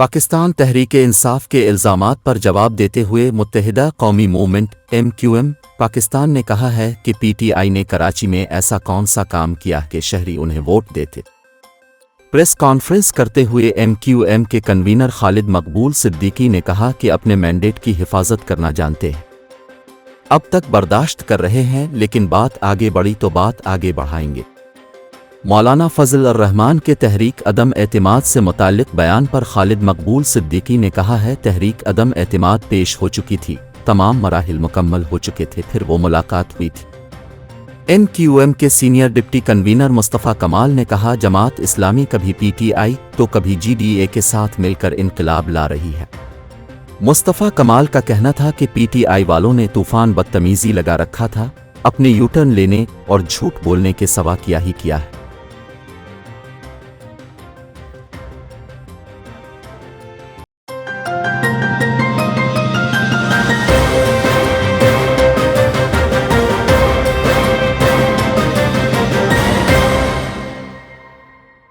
पाकिस्तान तहरीक-ए-इंसाफ के इल्ज़ामात पर जवाब देते हुए मुत्तहिदा कौमी मूवमेंट MQM पाकिस्तान ने कहा है कि PTI ने कराची में ऐसा कौन सा काम किया कि शहरी उन्हें वोट देते। प्रेस कॉन्फ्रेंस करते हुए MQM के कन्वीनर खालिद मकबूल सिद्दीकी ने कहा कि अपने मैंडेट की हिफाजत करना जानते हैं, अब तक बर्दाश्त कर रहे हैं, लेकिन बात आगे बढ़ी तो बात आगे बढ़ाएंगे। मौलाना फजल अर्रहमान के तहरीक अदम एतमाद से मुताल्लिक बयान पर खालिद मकबूल सिद्दीकी ने कहा है, तहरीक अदम एतमाद पेश हो चुकी थी, तमाम मराहिल मुकम्मल हो चुके थे, फिर वो मुलाकात हुई थी। MQM के सीनियर डिप्टी कन्वीनर मुस्तफ़ा कमाल ने कहा, जमात इस्लामी कभी PTI तो कभी GDA के साथ मिलकर इनकलाब ला रही है। मुस्तफ़ा कमाल का कहना था कि PTI वालों ने तूफ़ान बदतमीज़ी लगा रखा था, अपने यूटर्न लेने और झूठ बोलने के सवा किया ही किया है।